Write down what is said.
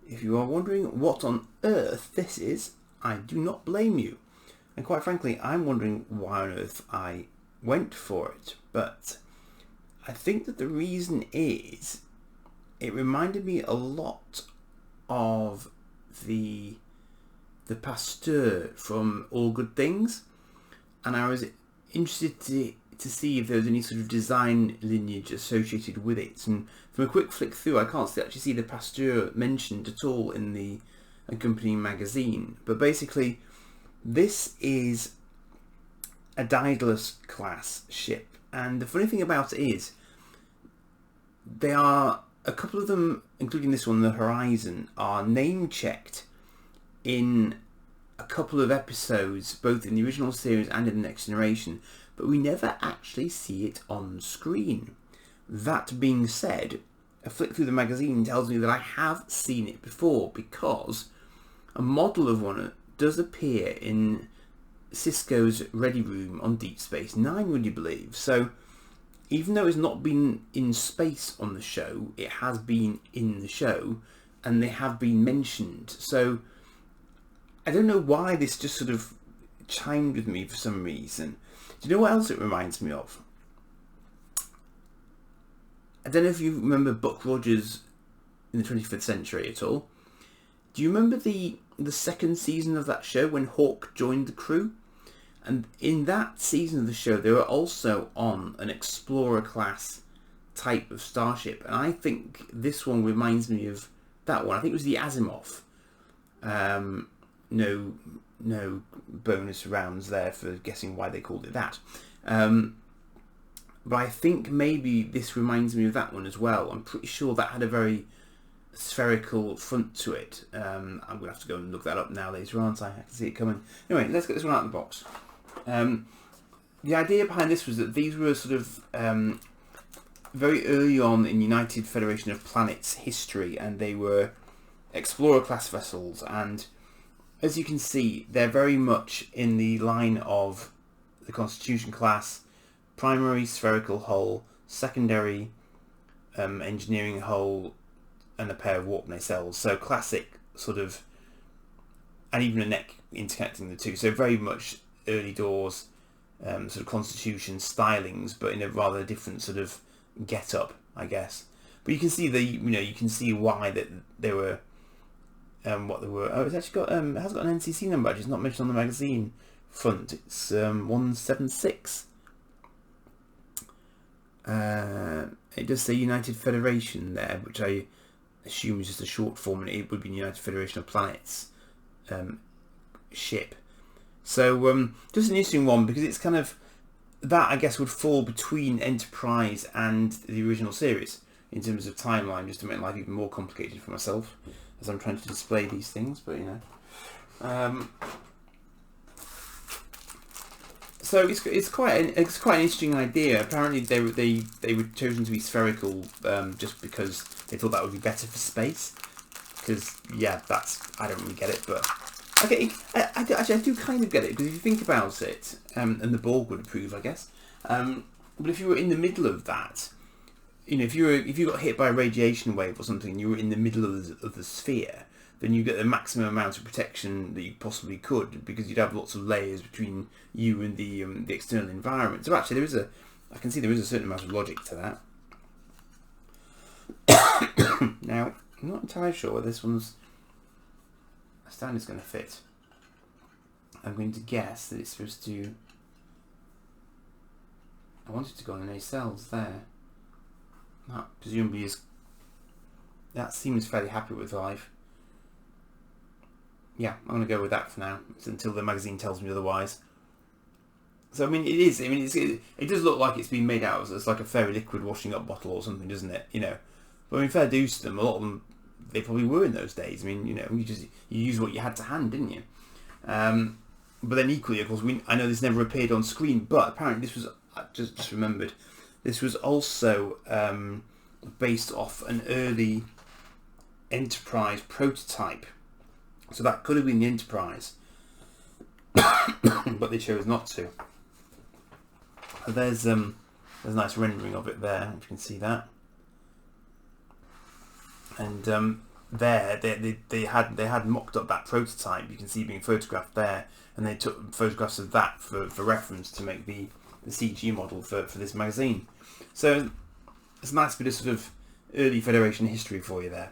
If you are wondering what on earth this is, I do not blame you. And quite frankly, I'm wondering why on earth I went for it. But I think that the reason is it reminded me a lot of the Pasteur from All Good Things. And I was interested to see if there was any sort of design lineage associated with it. And from a quick flick through, I can't actually see the Pasteur mentioned at all in the accompanying magazine. But basically, this is a Daedalus class ship. And the funny thing about it is, they are, a couple of them, including this one, the Horizon, are name checked in a couple of episodes, both in the original series and in the Next Generation, but we never actually see it on screen. That being said, a flick through the magazine tells me that I have seen it before, because a model of one does appear in Cisco's Ready Room on Deep Space Nine, would you believe? So even though it's not been in space on the show, it has been in the show, and they have been mentioned. So I don't know why this just sort of chimed with me for some reason. Do you know what else it reminds me of? I don't know if you remember Buck Rogers in the 25th Century at all. Do you remember the second season of that show when Hawk joined the crew? And in that season of the show, they were also on an Explorer class type of starship. And I think this one reminds me of that one. I think it was the Asimov. No bonus rounds there for guessing why they called it that. But I think maybe this reminds me of that one as well. I'm pretty sure that had a very spherical front to it. I'm going to have to go and look that up now later on, so I can see it coming. Anyway, let's get this one out of the box. The idea behind this was that these were sort of very early on in United Federation of Planets history, and they were Explorer class vessels, and as you can see, they're very much in the line of the Constitution class: primary spherical hull, secondary engineering hull, and a pair of warp nacelles. So classic sort of, and even a neck interconnecting the two. So very much early doors sort of Constitution stylings, but in a rather different sort of get-up, I guess. But you can see you can see why that they were what they were. Oh, it's actually got it has got an NCC number. It's not mentioned on the magazine front. It's 176. It does say United Federation there, which I assume is just a short form, and it would be United Federation of Planets ship. So just an interesting one, because it's kind of, that I guess would fall between Enterprise and the original series in terms of timeline, just to make life even more complicated for myself as I'm trying to display these things. But you know, so it's quite an interesting idea. Apparently they were chosen to be spherical just because they thought that would be better for space. Because yeah, I don't really get it, but okay, I do kind of get it, because if you think about it, and the Borg would approve, I guess. But if you were in the middle of that, you know, if you got hit by a radiation wave or something, and you were in the middle of the sphere, then you get the maximum amount of protection that you possibly could, because you'd have lots of layers between you and the external environment. So actually, I can see there is a certain amount of logic to that. Now, I'm not entirely sure whether this one's stand is going to fit. I'm going to guess that it's supposed to. I want it to go on nacelles there. That presumably is. That seems fairly happy with life. Yeah, I'm going to go with that for now, until the magazine tells me otherwise. So I mean, it is. I mean, it does look like it's been made out of. It's like a fairy liquid washing up bottle or something, doesn't it? You know, but I mean, fair dues to them. A lot of them, they probably were in those days. I mean, you know, you use what you had to hand, didn't you? But then equally, of course, I know this never appeared on screen, but apparently this was, I just remembered, this was also based off an early Enterprise prototype. So that could have been the Enterprise, but they chose not to. There's a nice rendering of it there, if you can see that. And there, they had mocked up that prototype. You can see being photographed there, and they took photographs of that for reference to make the CG model for this magazine. So it's a nice bit of sort of early Federation history for you there.